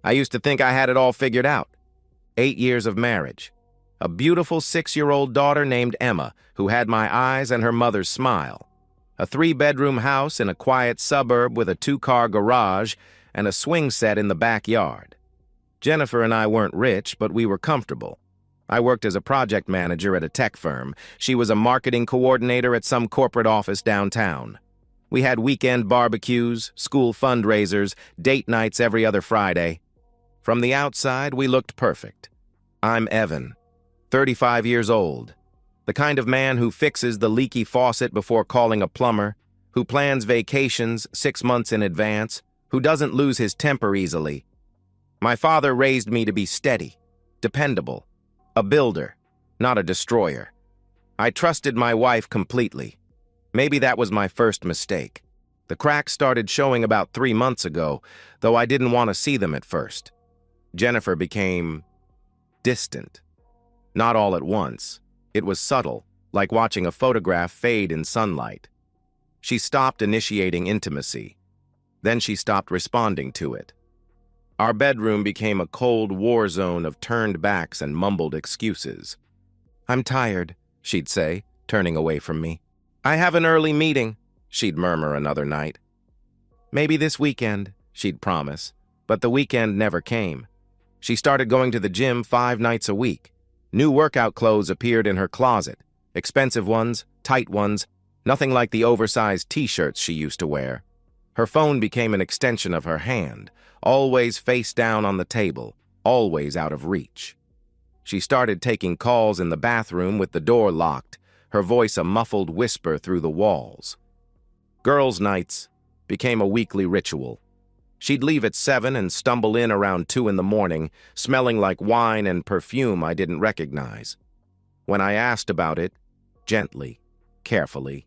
I used to think I had it all figured out. 8 years of marriage. A beautiful 6-year-old daughter named Emma, who had my eyes and her mother's smile. A 3-bedroom house in a quiet suburb with a 2-car garage and a swing set in the backyard. Jennifer and I weren't rich, but we were comfortable. I worked as a project manager at a tech firm. She was a marketing coordinator at some corporate office downtown. We had weekend barbecues, school fundraisers, date nights every other Friday. From the outside, we looked perfect. I'm Evan, 35 years old, the kind of man who fixes the leaky faucet before calling a plumber, who plans vacations 6 months in advance, who doesn't lose his temper easily. My father raised me to be steady, dependable, a builder, not a destroyer. I trusted my wife completely. Maybe that was my first mistake. The cracks started showing about 3 months ago, though I didn't want to see them at first. Jennifer became distant. Not all at once. It was subtle, like watching a photograph fade in sunlight. She stopped initiating intimacy. Then she stopped responding to it. Our bedroom became a cold war zone of turned backs and mumbled excuses. "I'm tired," she'd say, turning away from me. "I have an early meeting," she'd murmur another night. "Maybe this weekend," she'd promise, but the weekend never came. She started going to the gym 5 nights a week. New workout clothes appeared in her closet, expensive ones, tight ones, nothing like the oversized t-shirts she used to wear. Her phone became an extension of her hand, always face down on the table, always out of reach. She started taking calls in the bathroom with the door locked, her voice a muffled whisper through the walls. Girls' nights became a weekly ritual. She'd leave at 7 and stumble in around 2 in the morning, smelling like wine and perfume I didn't recognize. When I asked about it, gently, carefully,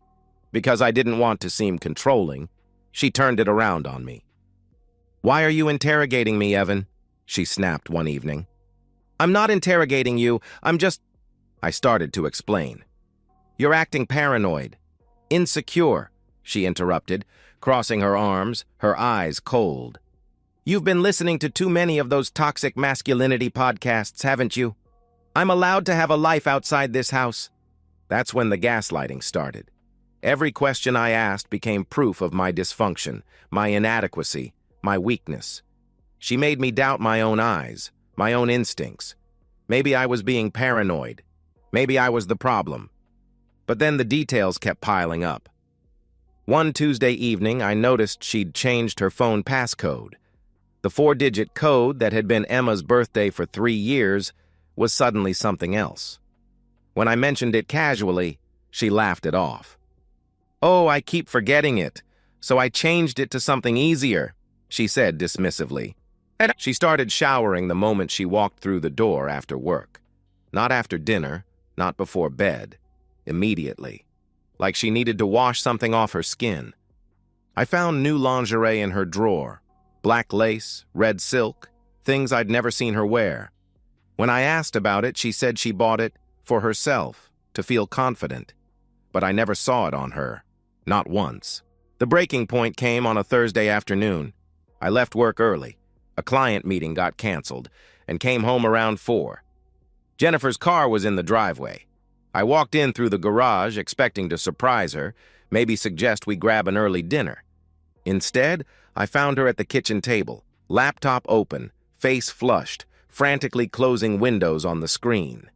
because I didn't want to seem controlling, she turned it around on me. "Why are you interrogating me, Evan?" she snapped one evening. "I'm not interrogating you, I'm just—" I started to explain. "You're acting paranoid. Insecure," she interrupted, crossing her arms, her eyes cold. "You've been listening to too many of those toxic masculinity podcasts, haven't you? I'm allowed to have a life outside this house." That's when the gaslighting started. Every question I asked became proof of my dysfunction, my inadequacy, my weakness. She made me doubt my own eyes, my own instincts. Maybe I was being paranoid. Maybe I was the problem. But then the details kept piling up. One Tuesday evening, I noticed she'd changed her phone passcode. The 4-digit code that had been Emma's birthday for 3 years was suddenly something else. When I mentioned it casually, she laughed it off. "Oh, I keep forgetting it, so I changed it to something easier," she said dismissively. She started showering the moment she walked through the door after work. Not after dinner, not before bed. Immediately. Like she needed to wash something off her skin. I found new lingerie in her drawer. Black lace, red silk, things I'd never seen her wear. When I asked about it, she said she bought it for herself, to feel confident. But I never saw it on her. Not once. The breaking point came on a Thursday afternoon. I left work early. A client meeting got canceled, and came home around 4. Jennifer's car was in the driveway. I walked in through the garage expecting to surprise her, maybe suggest we grab an early dinner. Instead, I found her at the kitchen table, laptop open, face flushed, frantically closing windows on the screen.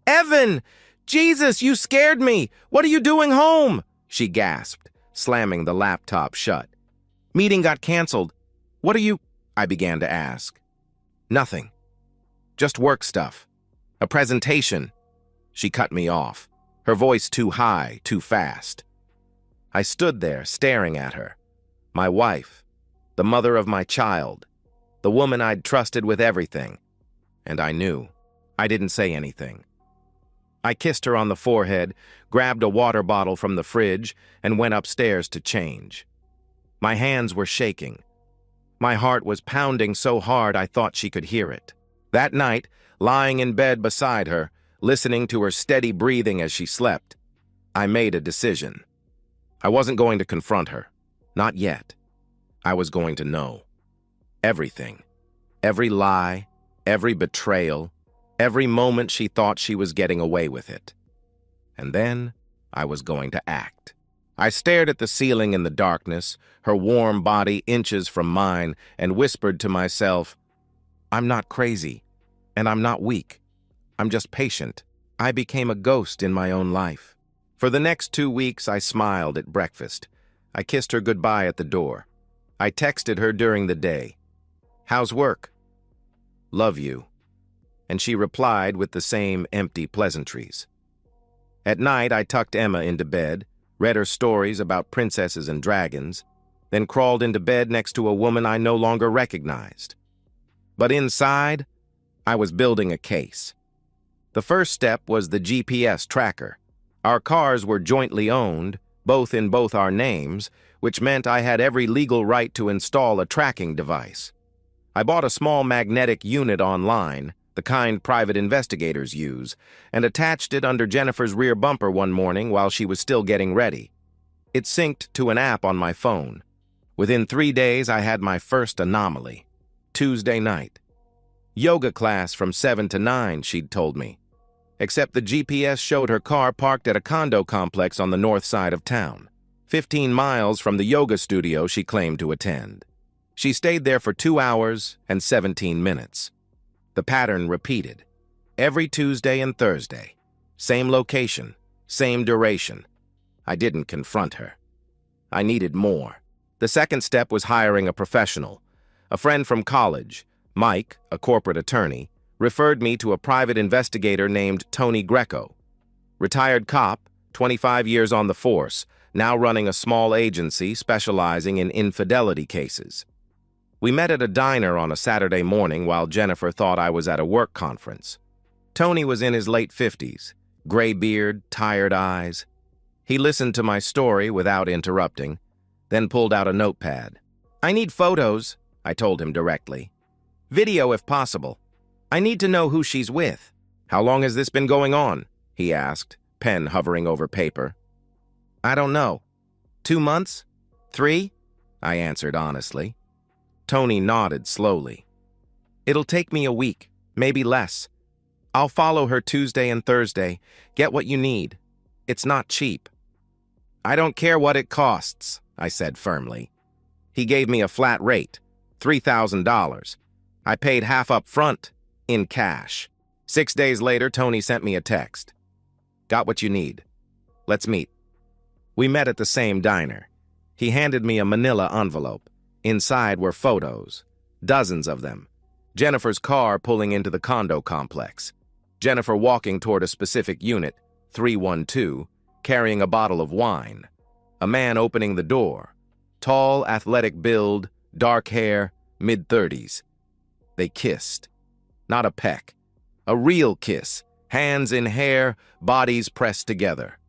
"Evan! Jesus, you scared me! What are you doing home?" she gasped, slamming the laptop shut. "Meeting got canceled. What are you—" I began to ask. "Nothing. Just work stuff. A presentation." She cut me off, her voice too high, too fast. I stood there, staring at her. My wife, the mother of my child, the woman I'd trusted with everything. And I knew. I didn't say anything. I kissed her on the forehead, grabbed a water bottle from the fridge, and went upstairs to change. My hands were shaking. My heart was pounding so hard I thought she could hear it. That night, lying in bed beside her, listening to her steady breathing as she slept, I made a decision. I wasn't going to confront her. Not yet. I was going to know. Everything. Every lie, every betrayal, every moment she thought she was getting away with it. And then I was going to act. I stared at the ceiling in the darkness, her warm body inches from mine, and whispered to myself, "I'm not crazy, and I'm not weak. I'm just patient." I became a ghost in my own life. For the next 2 weeks, I smiled at breakfast. I kissed her goodbye at the door. I texted her during the day. "How's work?" "Love you." And she replied with the same empty pleasantries. At night, I tucked Emma into bed, read her stories about princesses and dragons, then crawled into bed next to a woman I no longer recognized. But inside, I was building a case. The first step was the GPS tracker. Our cars were jointly owned, both in both our names, which meant I had every legal right to install a tracking device. I bought a small magnetic unit online, the kind private investigators use, and attached it under Jennifer's rear bumper one morning while she was still getting ready. It synced to an app on my phone. Within 3 days, I had my first anomaly. Tuesday night. Yoga class from 7 to 9, she'd told me. Except the GPS showed her car parked at a condo complex on the north side of town, 15 miles from the yoga studio she claimed to attend. She stayed there for 2 hours and 17 minutes. The pattern repeated. Every Tuesday and Thursday. Same location, same duration. I didn't confront her. I needed more. The second step was hiring a professional. A friend from college, Mike, a corporate attorney, referred me to a private investigator named Tony Greco. Retired cop, 25 years on the force, now running a small agency specializing in infidelity cases. We met at a diner on a Saturday morning while Jennifer thought I was at a work conference. Tony was in his late 50s, gray beard, tired eyes. He listened to my story without interrupting, then pulled out a notepad. "I need photos," I told him directly. "Video if possible. I need to know who she's with." "How long has this been going on?" he asked, pen hovering over paper. "I don't know. 2 months? 3? I answered honestly. Tony nodded slowly. "It'll take me a week, maybe less. I'll follow her Tuesday and Thursday. Get what you need. It's not cheap." "I don't care what it costs," I said firmly. He gave me a flat rate, $3,000. I paid half up front, in cash. 6 days later, Tony sent me a text. "Got what you need. Let's meet." We met at the same diner. He handed me a manila envelope. Inside were photos, dozens of them. Jennifer's car pulling into the condo complex. Jennifer walking toward a specific unit, 312, carrying a bottle of wine. A man opening the door. Tall, athletic build, dark hair, mid-30s. They kissed. Not a peck. A real kiss, hands in hair, bodies pressed together.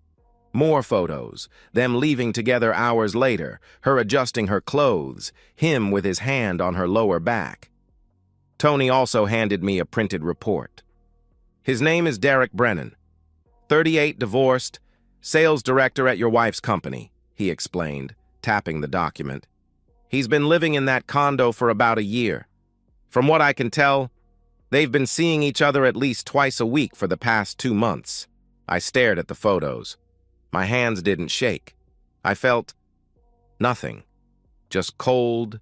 More photos, them leaving together hours later, her adjusting her clothes, him with his hand on her lower back. Tony also handed me a printed report. "His name is Derek Brennan. 38, divorced, sales director at your wife's company," he explained, tapping the document. "He's been living in that condo for about a year. From what I can tell, they've been seeing each other at least twice a week for the past 2 months. I stared at the photos. My hands didn't shake. I felt nothing. Just cold,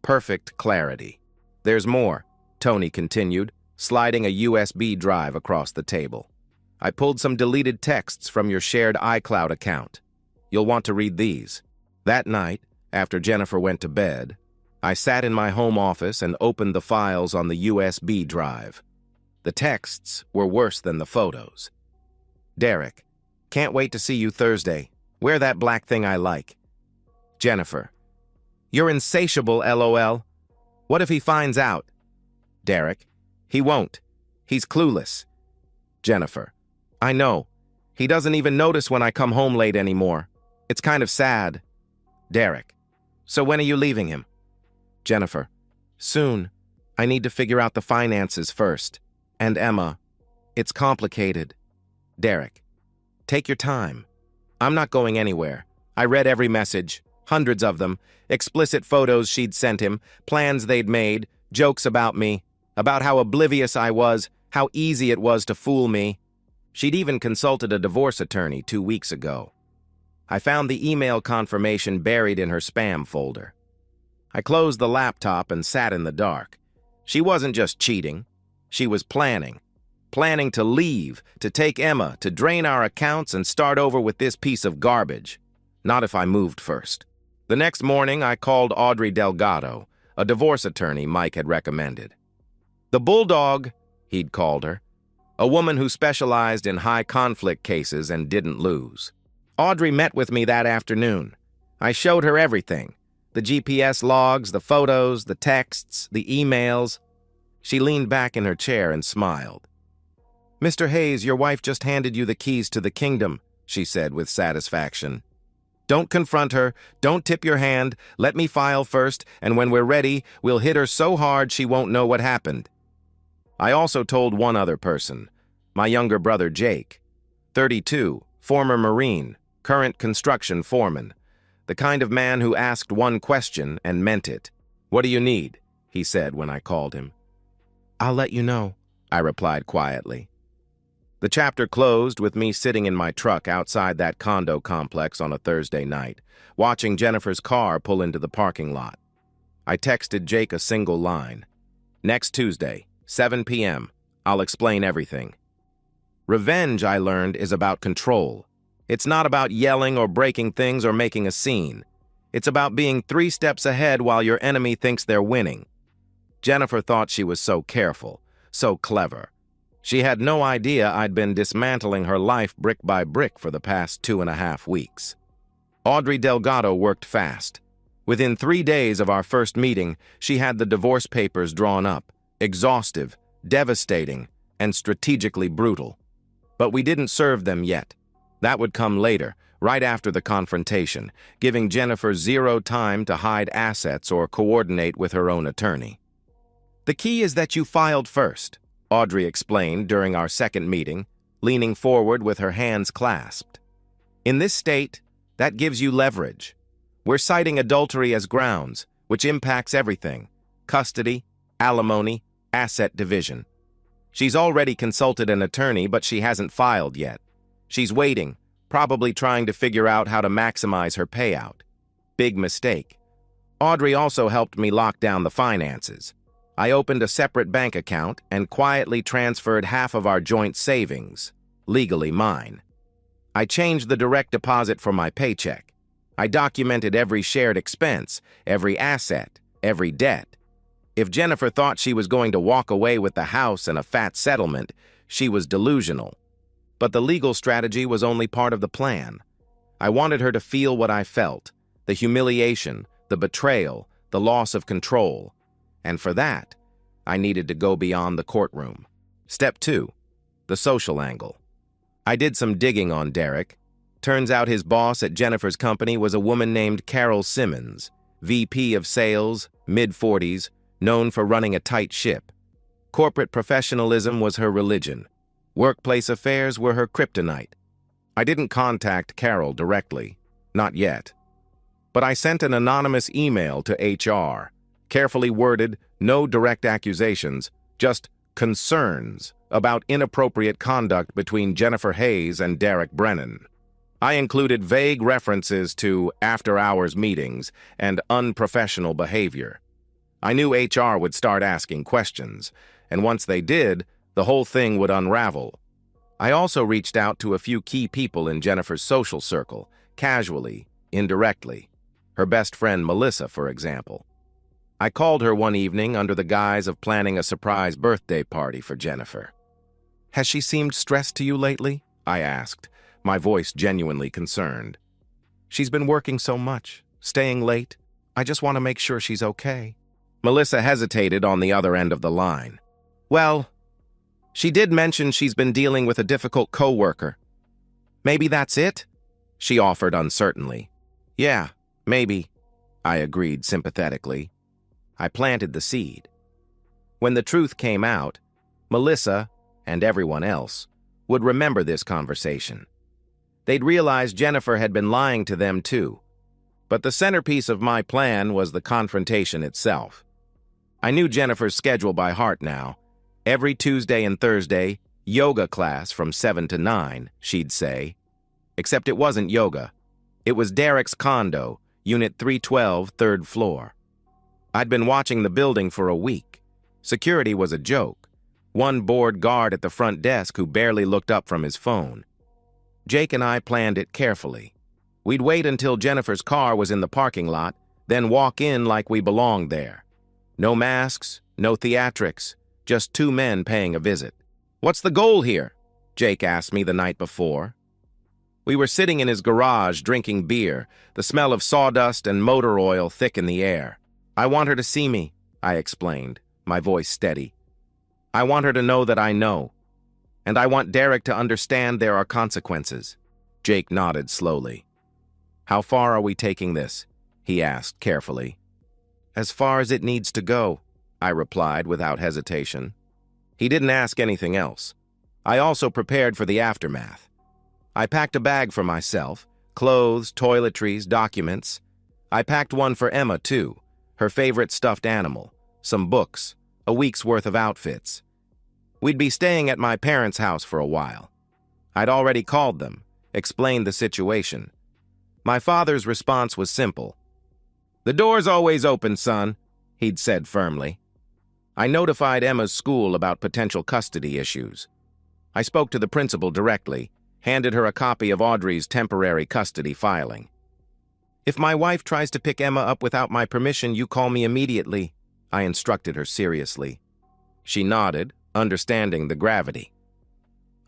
perfect clarity. "There's more," Tony continued, sliding a USB drive across the table. "I pulled some deleted texts from your shared iCloud account. You'll want to read these." That night, after Jennifer went to bed, I sat in my home office and opened the files on the USB drive. The texts were worse than the photos. "Derek, can't wait to see you Thursday. Wear that black thing I like." Jennifer, "You're insatiable, LOL. What if he finds out?" Derek, "He won't. He's clueless." Jennifer, "I know. He doesn't even notice when I come home late anymore. It's kind of sad." Derek, "So when are you leaving him?" Jennifer, "Soon. I need to figure out the finances first. And Emma, it's complicated." Derek, "Take your time. I'm not going anywhere. I read every message, hundreds of them, explicit photos she'd sent him, plans they'd made, Jokes about me, about how oblivious I was, how easy it was to fool me. She'd even consulted a divorce attorney 2 weeks ago. I found the email confirmation buried in her spam folder. I closed the laptop and sat in the dark. She wasn't just cheating. She was planning. Planning to leave, to take Emma, to drain our accounts and start over with this piece of garbage. Not if I moved first. The next morning, I called Audrey Delgado, a divorce attorney Mike had recommended. The Bulldog, he'd called her. A woman who specialized in high-conflict cases and didn't lose. Audrey met with me that afternoon. I showed her everything. The GPS logs, the photos, the texts, the emails. She leaned back in her chair and smiled. "Mr. Hayes, your wife just handed you the keys to the kingdom," she said with satisfaction. "Don't confront her, don't tip your hand, let me file first, and when we're ready, we'll hit her so hard she won't know what happened." I also told one other person, my younger brother Jake, 32, former Marine, current construction foreman, the kind of man who asked one question and meant it. "What do you need?" he said when I called him. "I'll let you know," I replied quietly. The chapter closed with me sitting in my truck outside that condo complex on a Thursday night, watching Jennifer's car pull into the parking lot. I texted Jake a single line. "Next Tuesday, 7 p.m., I'll explain everything." Revenge, I learned, is about control. It's not about yelling or breaking things or making a scene. It's about being 3 steps ahead while your enemy thinks they're winning. Jennifer thought she was so careful, so clever. She had no idea I'd been dismantling her life brick by brick for the past 2.5 weeks. Audrey Delgado worked fast. Within 3 days of our first meeting, she had the divorce papers drawn up, exhaustive, devastating, and strategically brutal. But we didn't serve them yet. That would come later, right after the confrontation, giving Jennifer 0 time to hide assets or coordinate with her own attorney. "The key is that you filed first," Audrey explained during our second meeting, leaning forward with her hands clasped. "In this state, that gives you leverage. We're citing adultery as grounds, which impacts everything: custody, alimony, asset division. She's already consulted an attorney, but she hasn't filed yet. She's waiting, probably trying to figure out how to maximize her payout. Big mistake. Audrey also helped me lock down the finances. I opened a separate bank account and quietly transferred half of our joint savings, legally mine. I changed the direct deposit for my paycheck. I documented every shared expense, every asset, every debt. If Jennifer thought she was going to walk away with the house and a fat settlement, she was delusional. But the legal strategy was only part of the plan. I wanted her to feel what I felt: the humiliation, the betrayal, the loss of control. And for that, I needed to go beyond the courtroom. Step 2, the social angle. I did some digging on Derek. Turns out his boss at Jennifer's company was a woman named Carol Simmons, VP of Sales, mid-40s, known for running a tight ship. Corporate professionalism was her religion. Workplace affairs were her kryptonite. I didn't contact Carol directly, not yet. But I sent an anonymous email to HR, carefully worded, no direct accusations, just concerns about inappropriate conduct between Jennifer Hayes and Derek Brennan. I included vague references to after-hours meetings and unprofessional behavior. I knew HR would start asking questions, and once they did, the whole thing would unravel. I also reached out to a few key people in Jennifer's social circle, casually, indirectly. Her best friend Melissa, for example. I called her one evening under the guise of planning a surprise birthday party for Jennifer. "Has she seemed stressed to you lately?" I asked, my voice genuinely concerned. "She's been working so much, staying late. I just want to make sure she's okay." Melissa hesitated on the other end of the line. "Well, she did mention she's been dealing with a difficult coworker. Maybe that's it?" she offered uncertainly. "Yeah, maybe," I agreed sympathetically. I planted the seed. When the truth came out, Melissa, and everyone else, would remember this conversation. They'd realize Jennifer had been lying to them too. But the centerpiece of my plan was the confrontation itself. I knew Jennifer's schedule by heart now. Every Tuesday and Thursday, yoga class from 7 to 9, she'd say. Except it wasn't yoga. It was Derek's condo, Unit 312, third floor. I'd been watching the building for a week. Security was a joke. One bored guard at the front desk who barely looked up from his phone. Jake and I planned it carefully. We'd wait until Jennifer's car was in the parking lot, then walk in like we belonged there. No masks, no theatrics, just two men paying a visit. "What's the goal here?" Jake asked me the night before. We were sitting in his garage drinking beer, the smell of sawdust and motor oil thick in the air. "I want her to see me," I explained, my voice steady. "I want her to know that I know. And I want Derek to understand there are consequences." Jake nodded slowly. "How far are we taking this?" he asked carefully. "As far as it needs to go," I replied without hesitation. He didn't ask anything else. I also prepared for the aftermath. I packed a bag for myself, clothes, toiletries, documents. I packed one for Emma, too, her favorite stuffed animal, some books, a week's worth of outfits. We'd be staying at my parents' house for a while. I'd already called them, explained the situation. My father's response was simple. "The door's always open, son," he'd said firmly. I notified Emma's school about potential custody issues. I spoke to the principal directly, handed her a copy of Audrey's temporary custody filing. "If my wife tries to pick Emma up without my permission, you call me immediately," I instructed her seriously. She nodded, understanding the gravity.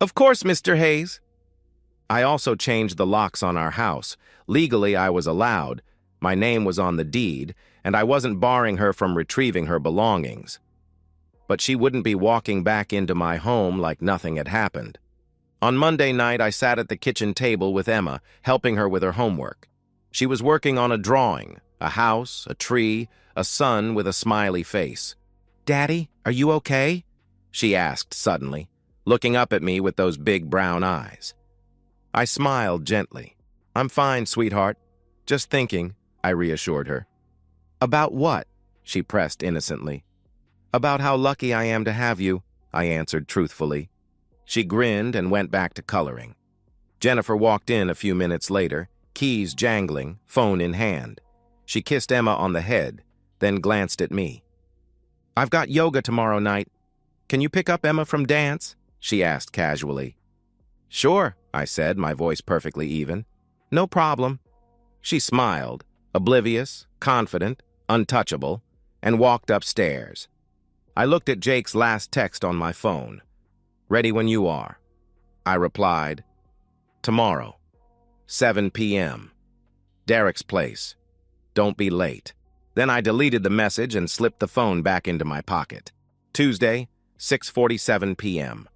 "Of course, Mr. Hayes." I also changed the locks on our house. Legally, I was allowed. My name was on the deed, and I wasn't barring her from retrieving her belongings. But she wouldn't be walking back into my home like nothing had happened. On Monday night, I sat at the kitchen table with Emma, helping her with her homework. She was working on a drawing, a house, a tree, a sun with a smiley face. "Daddy, are you okay?" she asked suddenly, looking up at me with those big brown eyes. I smiled gently. "I'm fine, sweetheart. Just thinking," I reassured her. "About what?" she pressed innocently. "About how lucky I am to have you," I answered truthfully. She grinned and went back to coloring. Jennifer walked in a few minutes later, keys jangling, phone in hand. She kissed Emma on the head, then glanced at me. "I've got yoga tomorrow night. Can you pick up Emma from dance?" she asked casually. "Sure," I said, my voice perfectly even. "No problem." She smiled, oblivious, confident, untouchable, and walked upstairs. I looked at Jake's last text on my phone. "Ready when you are." I replied, "Tomorrow, 7 p.m. Derek's place. Don't be late." Then I deleted the message and slipped the phone back into my pocket. Tuesday, 6:47 p.m.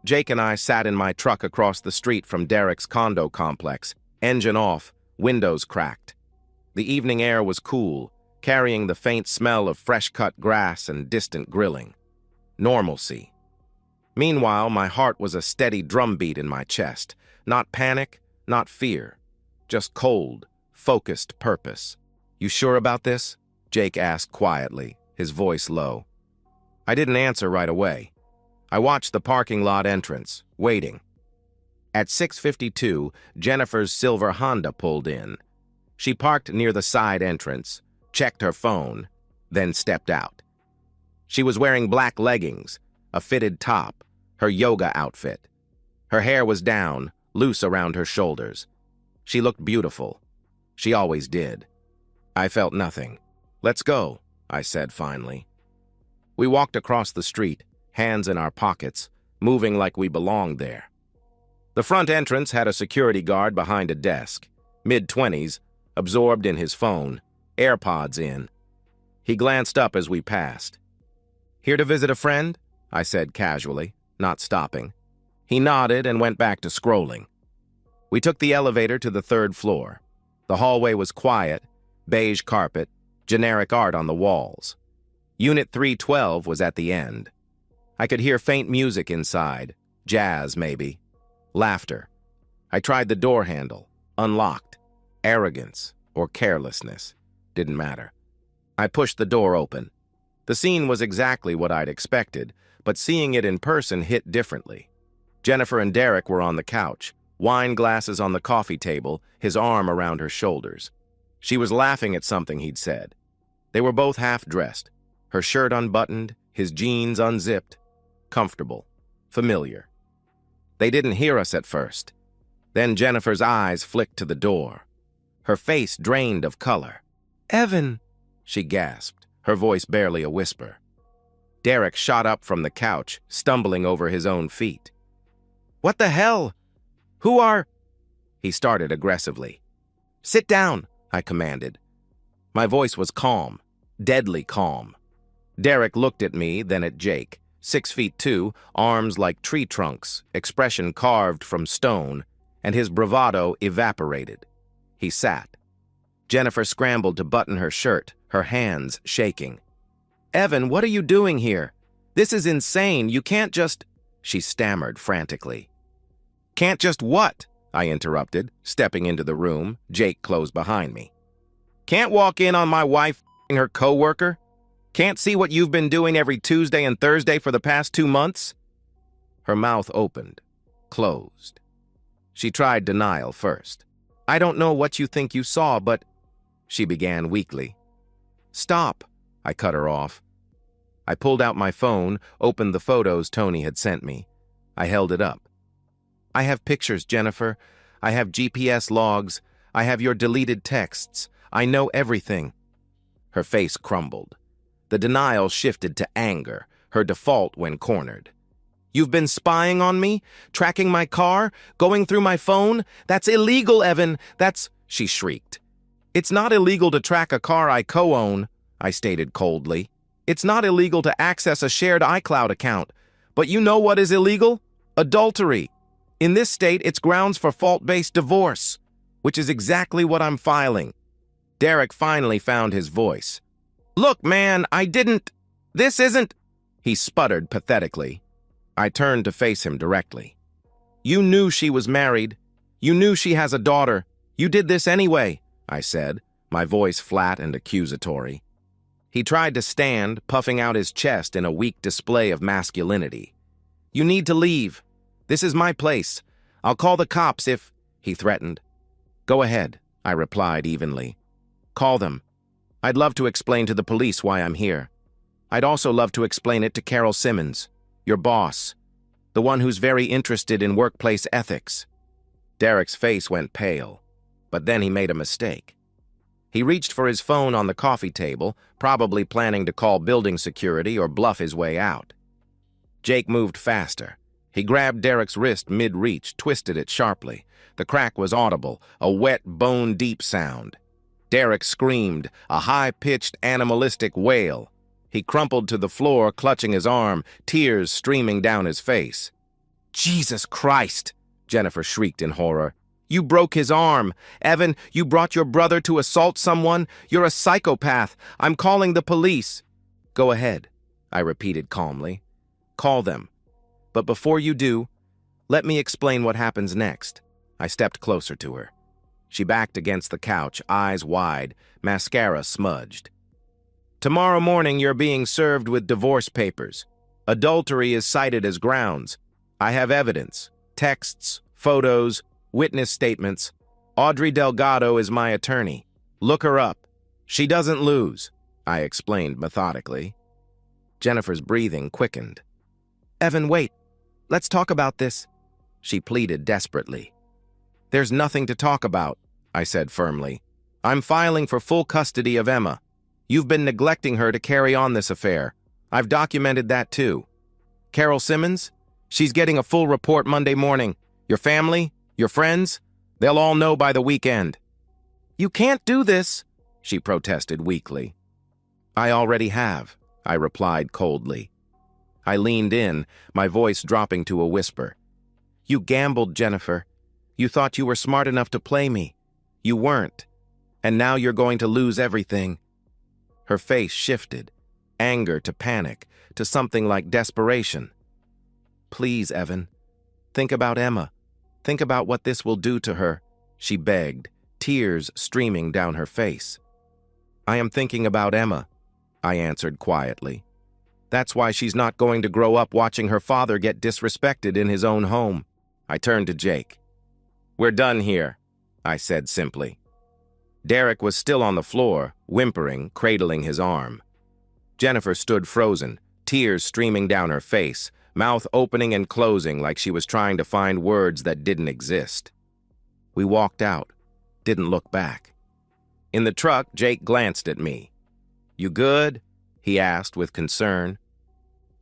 Jake and I sat in my truck across the street from Derek's condo complex, engine off, windows cracked. The evening air was cool, carrying the faint smell of fresh-cut grass and distant grilling. Normalcy. Meanwhile, my heart was a steady drumbeat in my chest. Not panic, not fear. Just cold, focused purpose. "You sure about this?" Jake asked quietly, his voice low. I didn't answer right away. I watched the parking lot entrance, waiting. At 6:52, Jennifer's silver Honda pulled in. She parked near the side entrance, checked her phone, then stepped out. She was wearing black leggings, a fitted top, her yoga outfit. Her hair was down, loose around her shoulders. She looked beautiful. She always did. I felt nothing. "Let's go," I said finally. We walked across the street, hands in our pockets, moving like we belonged there. The front entrance had a security guard behind a desk, mid-20s, absorbed in his phone, AirPods in. He glanced up as we passed. "Here to visit a friend?" I said casually, not stopping. He nodded and went back to scrolling. We took the elevator to the third floor. The hallway was quiet, beige carpet, generic art on the walls. Unit 312 was at the end. I could hear faint music inside, jazz maybe, laughter. I tried the door handle, unlocked. Arrogance or carelessness, didn't matter. I pushed the door open. The scene was exactly what I'd expected, but seeing it in person hit differently. Jennifer and Derek were on the couch, wine glasses on the coffee table, his arm around her shoulders. She was laughing at something he'd said. They were both half-dressed, her shirt unbuttoned, his jeans unzipped. Comfortable. Familiar. They didn't hear us at first. Then Jennifer's eyes flicked to the door. Her face drained of color. "Evan," she gasped, her voice barely a whisper. Derek shot up from the couch, stumbling over his own feet. "What the hell? Who are—" He started aggressively. "Sit down," I commanded. My voice was calm, deadly calm. Derek looked at me, then at Jake, 6'2", arms like tree trunks, expression carved from stone, and his bravado evaporated. He sat. Jennifer scrambled to button her shirt, her hands shaking. "Evan, what are you doing here? This is insane. You can't just—" She stammered frantically. "Can't just what?" I interrupted, stepping into the room. Jake closed behind me. "Can't walk in on my wife f***ing her coworker? Can't see what you've been doing every Tuesday and Thursday for the past 2 months?" Her mouth opened, closed. She tried denial first. "I don't know what you think you saw, but—" She began weakly. "Stop," I cut her off. I pulled out my phone, opened the photos Tony had sent me. I held it up. "I have pictures, Jennifer. I have GPS logs. I have your deleted texts. I know everything." Her face crumbled. The denial shifted to anger, her default when cornered. "You've been spying on me? Tracking my car? Going through my phone? That's illegal, Evan. That's—" She shrieked. "It's not illegal to track a car I co-own," I stated coldly. "It's not illegal to access a shared iCloud account. But you know what is illegal? Adultery. In this state, it's grounds for fault-based divorce, which is exactly what I'm filing." Derek finally found his voice. "Look, man, I didn't— This isn't—" He sputtered pathetically. I turned to face him directly. "You knew she was married. You knew she has a daughter. You did this anyway," I said, my voice flat and accusatory. He tried to stand, puffing out his chest in a weak display of masculinity. "You need to leave. This is my place. I'll call the cops if—" he threatened. "Go ahead," I replied evenly. "Call them. I'd love to explain to the police why I'm here. I'd also love to explain it to Carol Simmons, your boss, the one who's very interested in workplace ethics." Derek's face went pale, but then he made a mistake. He reached for his phone on the coffee table, probably planning to call building security or bluff his way out. Jake moved faster. He grabbed Derek's wrist mid-reach, twisted it sharply. The crack was audible, a wet, bone-deep sound. Derek screamed, a high-pitched, animalistic wail. He crumpled to the floor, clutching his arm, tears streaming down his face. "Jesus Christ!" Jennifer shrieked in horror. "You broke his arm. Evan, you brought your brother to assault someone? You're a psychopath. I'm calling the police." "Go ahead," I repeated calmly. "Call them. But before you do, let me explain what happens next." I stepped closer to her. She backed against the couch, eyes wide, mascara smudged. "Tomorrow morning you're being served with divorce papers. Adultery is cited as grounds. I have evidence, texts, photos, witness statements. Audrey Delgado is my attorney. Look her up. She doesn't lose," I explained methodically. Jennifer's breathing quickened. "Evan, wait. Let's talk about this," she pleaded desperately. "There's nothing to talk about," I said firmly. "I'm filing for full custody of Emma. You've been neglecting her to carry on this affair. I've documented that too. Carol Simmons? She's getting a full report Monday morning. Your family? Your friends? They'll all know by the weekend." "You can't do this," she protested weakly. "I already have," I replied coldly. I leaned in, my voice dropping to a whisper. "You gambled, Jennifer. You thought you were smart enough to play me. You weren't. And now you're going to lose everything." Her face shifted, anger to panic, to something like desperation. "Please, Evan, think about Emma. Think about what this will do to her," she begged, tears streaming down her face. "I am thinking about Emma," I answered quietly. That's why she's not going to grow up watching her father get disrespected in his own home. I turned to Jake. We're done here, I said simply. Derek was still on the floor, whimpering, cradling his arm. Jennifer stood frozen, tears streaming down her face, mouth opening and closing like she was trying to find words that didn't exist. We walked out, didn't look back. In the truck, Jake glanced at me. You good? He asked with concern.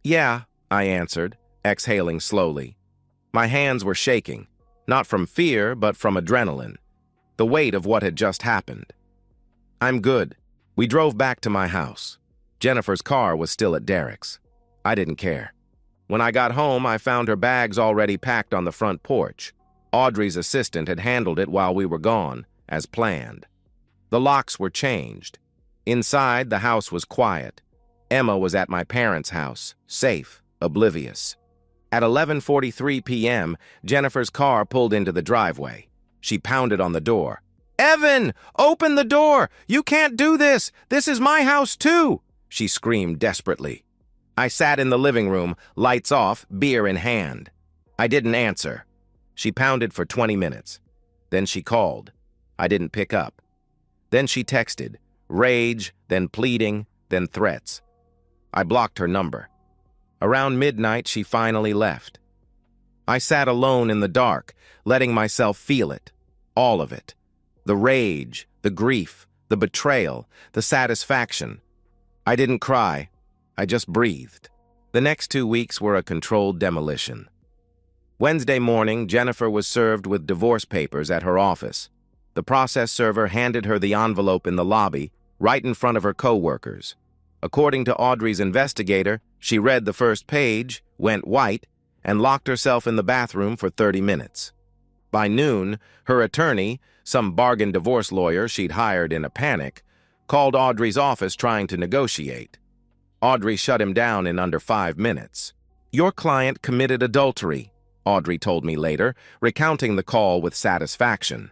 Yeah, I answered, exhaling slowly. My hands were shaking, not from fear, but from adrenaline, the weight of what had just happened. I'm good. We drove back to my house. Jennifer's car was still at Derek's. I didn't care. When I got home, I found her bags already packed on the front porch. Audrey's assistant had handled it while we were gone, as planned. The locks were changed. Inside, the house was quiet. Emma was at my parents' house, safe, oblivious. At 11:43 p.m., Jennifer's car pulled into the driveway. She pounded on the door. Evan, open the door! You can't do this! This is my house, too! She screamed desperately. I sat in the living room, lights off, beer in hand. I didn't answer. She pounded for 20 minutes. Then she called. I didn't pick up. Then she texted, rage, then pleading, then threats. I blocked her number. Around midnight, she finally left. I sat alone in the dark, letting myself feel it, all of it. The rage, the grief, the betrayal, the satisfaction. I didn't cry. I just breathed. The next 2 weeks were a controlled demolition. Wednesday morning, Jennifer was served with divorce papers at her office. The process server handed her the envelope in the lobby, right in front of her co-workers. According to Audrey's investigator, she read the first page, went white, and locked herself in the bathroom for 30 minutes. By noon, her attorney, some bargain divorce lawyer she'd hired in a panic, called Audrey's office trying to negotiate. Audrey shut him down in under 5 minutes. Your client committed adultery, Audrey told me later, recounting the call with satisfaction.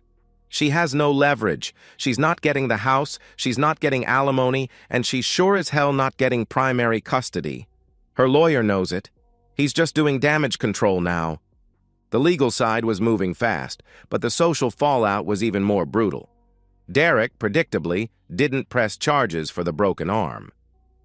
She has no leverage. She's not getting the house, she's not getting alimony, and she's sure as hell not getting primary custody. Her lawyer knows it. He's just doing damage control now. The legal side was moving fast, but the social fallout was even more brutal. Derek, predictably, didn't press charges for the broken arm.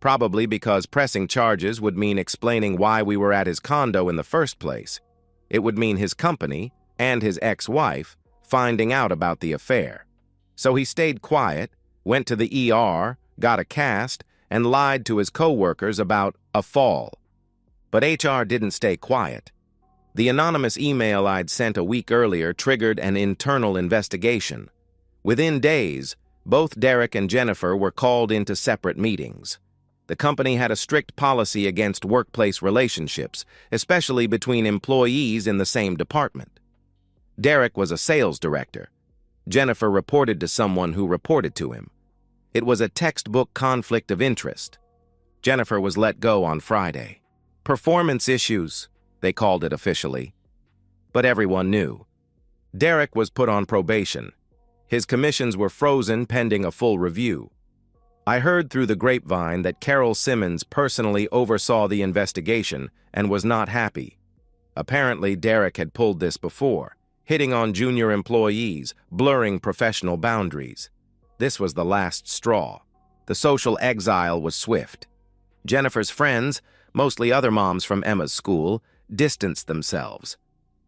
Probably because pressing charges would mean explaining why we were at his condo in the first place. It would mean his company, and his ex-wife, finding out about the affair. So he stayed quiet, went to the ER, got a cast, and lied to his co-workers about a fall. But HR didn't stay quiet. The anonymous email I'd sent a week earlier triggered an internal investigation. Within days, both Derek and Jennifer were called into separate meetings. The company had a strict policy against workplace relationships, especially between employees in the same department. Derek was a sales director. Jennifer reported to someone who reported to him. It was a textbook conflict of interest. Jennifer was let go on Friday. Performance issues, they called it officially. But everyone knew. Derek was put on probation. His commissions were frozen pending a full review. I heard through the grapevine that Carol Simmons personally oversaw the investigation and was not happy. Apparently, Derek had pulled this before, hitting on junior employees, blurring professional boundaries. This was the last straw. The social exile was swift. Jennifer's friends, mostly other moms from Emma's school, distanced themselves.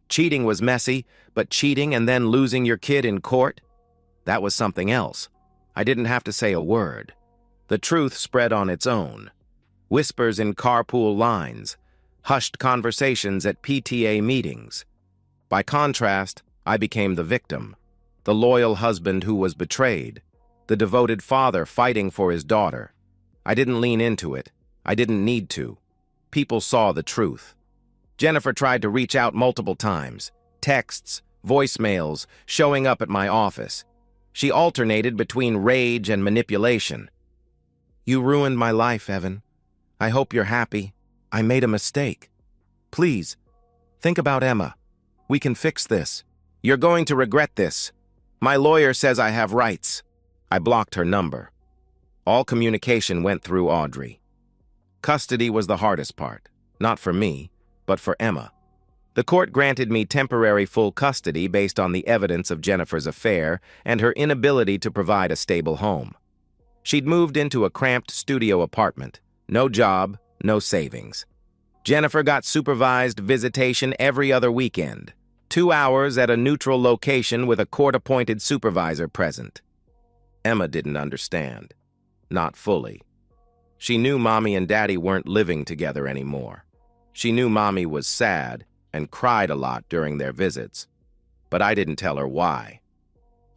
Cheating was messy, but cheating and then losing your kid in court? That was something else. I didn't have to say a word. The truth spread on its own. Whispers in carpool lines, hushed conversations at PTA meetings. By contrast, I became the victim, the loyal husband who was betrayed, the devoted father fighting for his daughter. I didn't lean into it. I didn't need to. People saw the truth. Jennifer tried to reach out multiple times, texts, voicemails, showing up at my office. She alternated between rage and manipulation. You ruined my life, Evan. I hope you're happy. I made a mistake. Please, think about Emma. We can fix this. You're going to regret this. My lawyer says I have rights. I blocked her number. All communication went through Audrey. Custody was the hardest part, not for me, but for Emma. The court granted me temporary full custody based on the evidence of Jennifer's affair and her inability to provide a stable home. She'd moved into a cramped studio apartment, no job, no savings. Jennifer got supervised visitation every other weekend, 2 hours at a neutral location with a court-appointed supervisor present. Emma didn't understand. Not fully. She knew Mommy and Daddy weren't living together anymore. She knew Mommy was sad and cried a lot during their visits, but I didn't tell her why.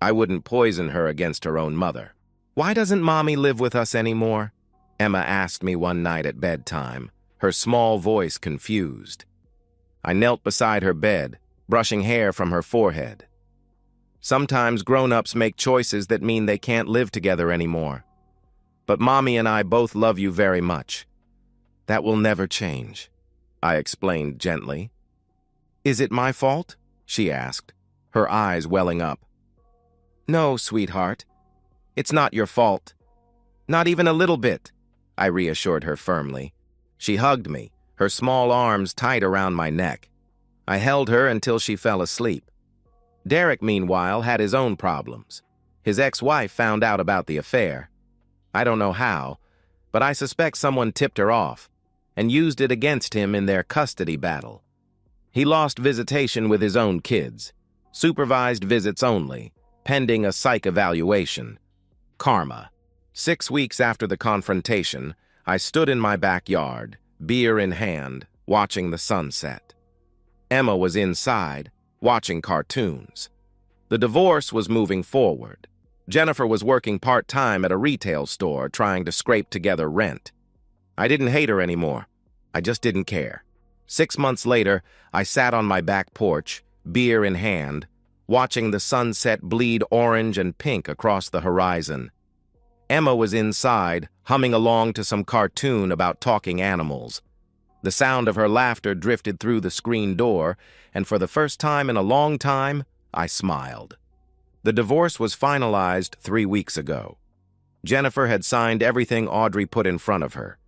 I wouldn't poison her against her own mother. "Why doesn't Mommy live with us anymore?" Emma asked me one night at bedtime, her small voice confused. I knelt beside her bed, brushing hair from her forehead. "Sometimes grown-ups make choices that mean they can't live together anymore. But Mommy and I both love you very much. That will never change," I explained gently. "Is it my fault?" she asked, her eyes welling up. "No, sweetheart. It's not your fault. Not even a little bit," I reassured her firmly. She hugged me, her small arms tight around my neck. I held her until she fell asleep. Derek, meanwhile, had his own problems. His ex-wife found out about the affair. I don't know how, but I suspect someone tipped her off and used it against him in their custody battle. He lost visitation with his own kids, supervised visits only, pending a psych evaluation. Karma. 6 weeks after the confrontation, I stood in my backyard, beer in hand, watching the sunset. Emma was inside, watching cartoons. The divorce was moving forward. Jennifer was working part-time at a retail store trying to scrape together rent. I didn't hate her anymore. I just didn't care. 6 months later, I sat on my back porch, beer in hand, watching the sunset bleed orange and pink across the horizon. Emma was inside, humming along to some cartoon about talking animals. The sound of her laughter drifted through the screen door, and for the first time in a long time, I smiled. The divorce was finalized 3 weeks ago. Jennifer had signed everything Audrey put in front of her.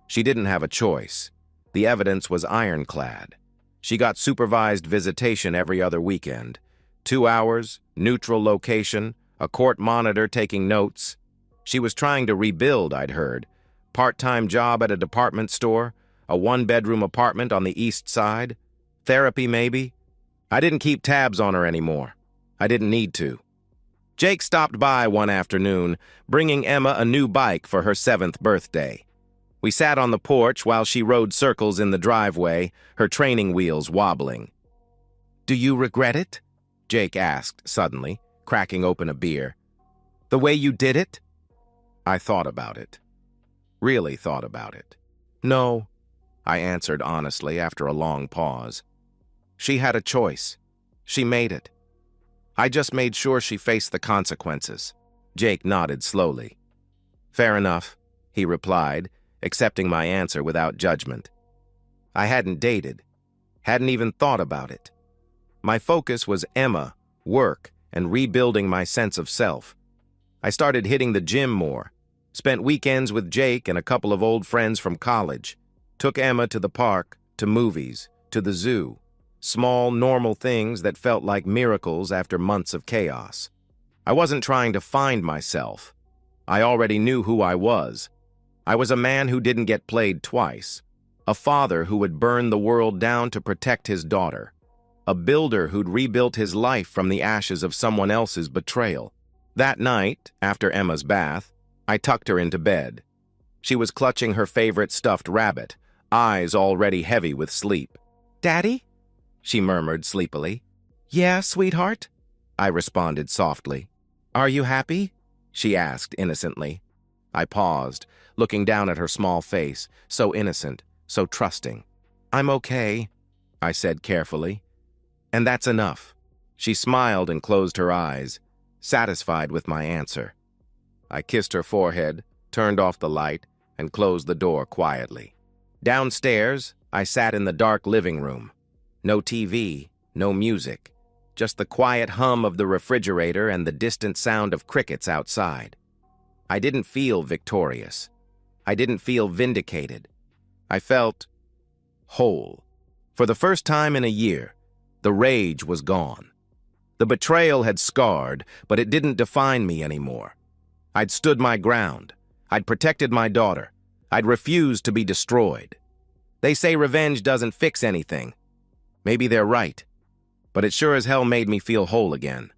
She didn't have a choice. The evidence was ironclad. She got supervised visitation every other weekend. 2 hours, neutral location, a court monitor taking notes. She was trying to rebuild, I'd heard. Part-time job at a department store, a 1-bedroom apartment on the east side. Therapy, maybe. I didn't keep tabs on her anymore. I didn't need to. Jake stopped by one afternoon, bringing Emma a new bike for her 7th birthday. We sat on the porch while she rode circles in the driveway, her training wheels wobbling. "Do you regret it?" Jake asked suddenly, cracking open a beer. "The way you did it?" I thought about it. Really thought about it. "No," I answered honestly after a long pause. She had a choice. She made it. I just made sure she faced the consequences. Jake nodded slowly. "Fair enough," he replied, accepting my answer without judgment. I hadn't dated, hadn't even thought about it. My focus was Emma, work, and rebuilding my sense of self. I started hitting the gym more, spent weekends with Jake and a couple of old friends from college, took Emma to the park, to movies, to the zoo. Small, normal things that felt like miracles after months of chaos. I wasn't trying to find myself. I already knew who I was. I was a man who didn't get played twice. A father who would burn the world down to protect his daughter. A builder who'd rebuilt his life from the ashes of someone else's betrayal. That night, after Emma's bath, I tucked her into bed. She was clutching her favorite stuffed rabbit, eyes already heavy with sleep. "Daddy?" she murmured sleepily. "Yeah, sweetheart?" I responded softly. "Are you happy?" she asked innocently. I paused, looking down at her small face, so innocent, so trusting. "I'm okay," I said carefully. "And that's enough." She smiled and closed her eyes, satisfied with my answer. I kissed her forehead, turned off the light, and closed the door quietly. Downstairs, I sat in the dark living room. No TV, no music, just the quiet hum of the refrigerator and the distant sound of crickets outside. I didn't feel victorious. I didn't feel vindicated. I felt whole. For the first time in a year, the rage was gone. The betrayal had scarred, but it didn't define me anymore. I'd stood my ground. I'd protected my daughter. I'd refused to be destroyed. They say revenge doesn't fix anything. Maybe they're right, but it sure as hell made me feel whole again.